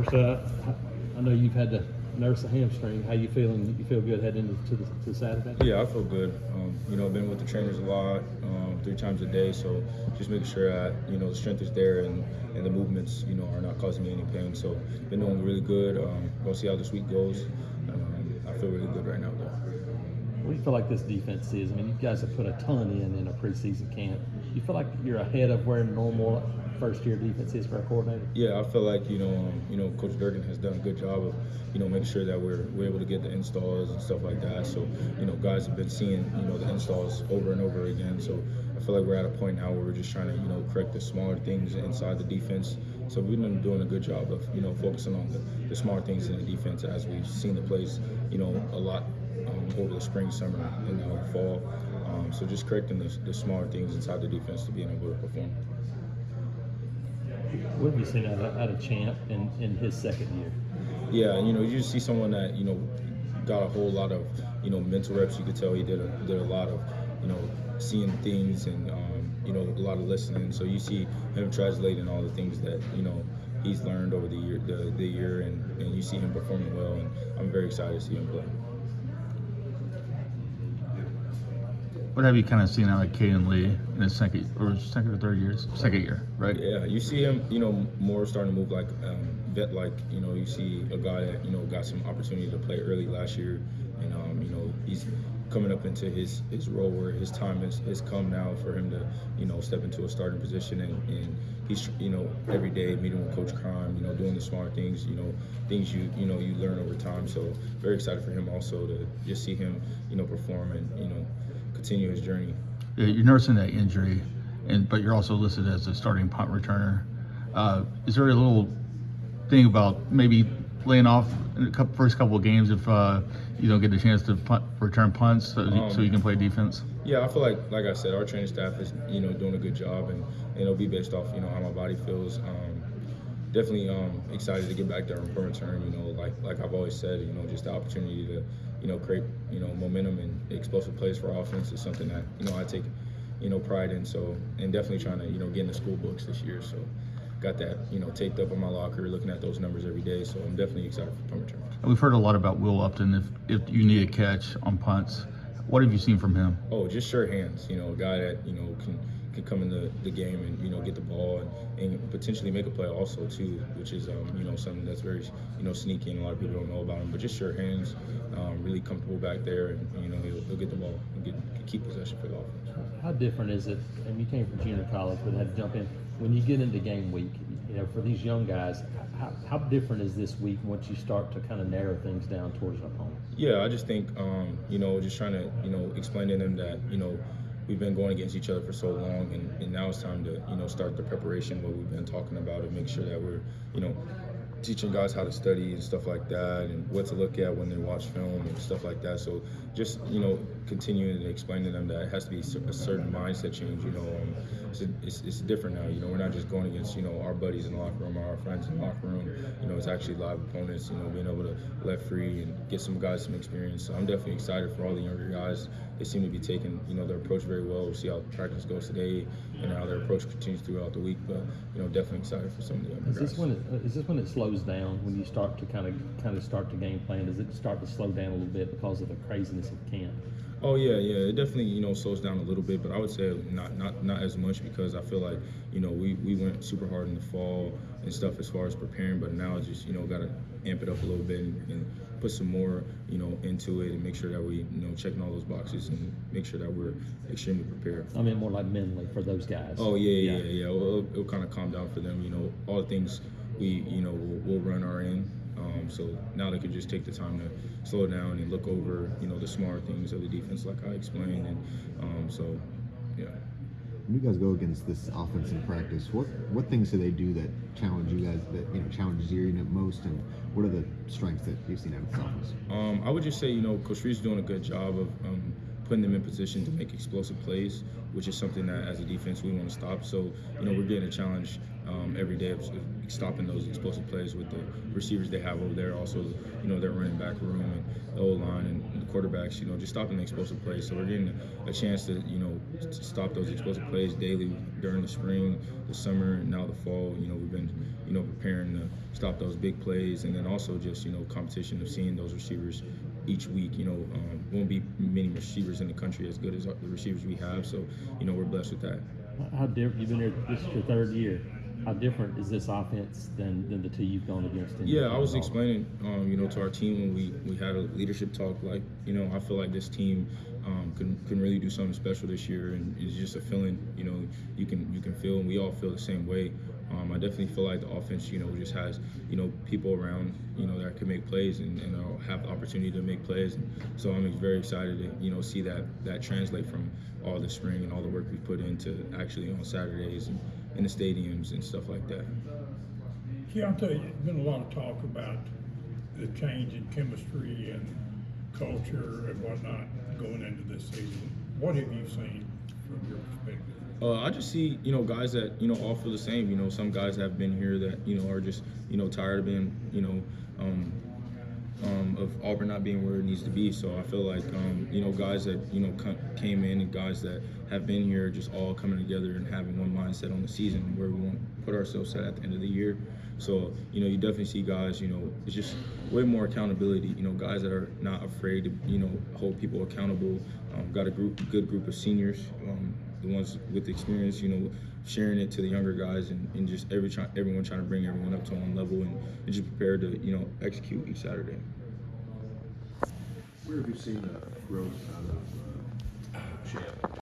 So I know you've had to nurse a hamstring. How you feeling? You feel good heading to Saturday? Yeah, I feel good. Been with the trainers a lot, 3 times a day, so just making sure that the strength is there and the movements are not causing me any pain. So been doing really good. We'll see how this week goes. I feel really good right now, though. What do you feel like this defense is? I mean, you guys have put a ton in a preseason camp. You feel like you're ahead of where normal first-year defense is for a coordinator? Yeah, I feel like Coach Durkin has done a good job of making sure that we're able to get the installs and stuff like that. So guys have been seeing the installs over and over again. So I feel like we're at a point now where we're just trying to correct the smaller things inside the defense. So we've been doing a good job of focusing on the smaller things in the defense as we've seen the plays a lot over the spring, summer, and now fall. So just correcting the smaller things inside the defense to being able to perform. What have you seen out of Champ in his second year? Yeah, you just see someone that got a whole lot of mental reps. You could tell he did a lot of seeing things and a lot of listening. So you see him translating all the things that he's learned over the year, and you see him performing well. And I'm very excited to see him play. What have you kind of seen out of Keionte Lee in his second or third year? Second year, right? Yeah, you see him, more starting to move like vet-like. You see a guy that got some opportunity to play early last year, and he's coming up into his role where his time has come now for him to step into a starting position, and he's every day meeting with Coach Crime, doing the smart things, things you learn over time. So very excited for him also to just see him perform and continue his journey. Yeah, you're nursing that injury, but you're also listed as a starting punt returner. Is there a little thing about maybe laying off in the first couple of games if you don't get the chance to return punts so you can play defense? Yeah, I feel like I said, our training staff is doing a good job, and it'll be based off how my body feels. Definitely excited to get back there on punt return. Like I've always said, just the opportunity to create momentum and explosive plays for offense is something that I take pride in. So, and definitely trying to get in the school books this year. So got that taped up in my locker, looking at those numbers every day. So I'm definitely excited for punt return. We've heard a lot about Will Upton. If you need a catch on punts, what have you seen from him? Oh, just sure hands. A guy that can come in the game and get the ball and potentially make a play also too, which is something that's very sneaky and a lot of people don't know about him. But just sure hands, really comfortable back there, and he'll get the ball and keep possession for the offense. How different is it? And you came from junior college, but had to jump in when you get into game week. For these young guys, how different is this week once you start to kind of narrow things down towards an opponent? Yeah, I just think just trying to explain to them that we've been going against each other for so long, and now it's time to start the preparation, what we've been talking about, and make sure that we're teaching guys how to study and stuff like that, and what to look at when they watch film and stuff like that. So just continuing to explain to them that it has to be a certain mindset change. It's different now. We're not just going against our buddies in the locker room or our friends in the locker room. It's actually live opponents. Being able to let free and get some guys some experience. So I'm definitely excited for all the younger guys. They seem to be taking their approach very well. We'll see how practice goes today and how their approach continues throughout the week. But definitely excited for some of the younger guys. Is this when it slows down, when you start to kind of start the game plan? Does it start to slow down a little bit because of the craziness of camp? Oh yeah. It definitely slows down a little bit, but I would say not as much, because I feel like we went super hard in the fall and stuff as far as preparing, but now it's just got to amp it up a little bit and put some more into it and make sure that we checking all those boxes and make sure that we're extremely prepared. I mean more like mentally for those guys. Oh yeah. It'll kind of calm down for them. All the things we we'll run our end. So now they can just take the time to slow down and look over, the smart things of the defense, like I explained. And so, yeah. When you guys go against this offense in practice, what things do they do that challenge you guys, that challenges your unit most, and what are the strengths that you've seen out of this offense? I would just say, Coach Reed's doing a good job of putting them in position to make explosive plays, which is something that as a defense we want to stop. So, we're getting a challenge every day of stopping those explosive plays with the receivers they have over there. Also, their running back room and the O-line and the quarterbacks, just stopping the explosive plays. So we're getting a chance to, to stop those explosive plays daily during the spring, the summer, and now the fall. We've been, preparing to stop those big plays, and then also just, competition of seeing those receivers each week. Won't be many receivers in the country as good as the receivers we have. So, we're blessed with that. How different? You've been here. This is your third year. How different is this offense than the two you've gone against? Yeah, I was explaining, to our team when we had a leadership talk. Like, I feel like this team can really do something special this year, and it's just a feeling. You can feel, and we all feel the same way. I definitely feel like the offense, just has, people around, that can make plays and have the opportunity to make plays. And so I'm very excited to, see that translate from all the spring and all the work we put into actually on Saturdays and in the stadiums and stuff like that. Keionte, there's been a lot of talk about the change in chemistry and culture and whatnot going into this season. What have you seen from your perspective? I just see, guys that, all feel the same. Some guys have been here that, are just, tired of being, of Auburn not being where it needs to be. So I feel like, guys that, came in and guys that have been here just all coming together and having one mindset on the season where we want to put ourselves at the end of the year. So, you definitely see guys, it's just way more accountability, guys that are not afraid to, hold people accountable. Got a good group of seniors, the ones with experience, sharing it to the younger guys and just everyone trying to bring everyone up to one level and just prepared to, execute each Saturday. Where have you seen growth out of Champ?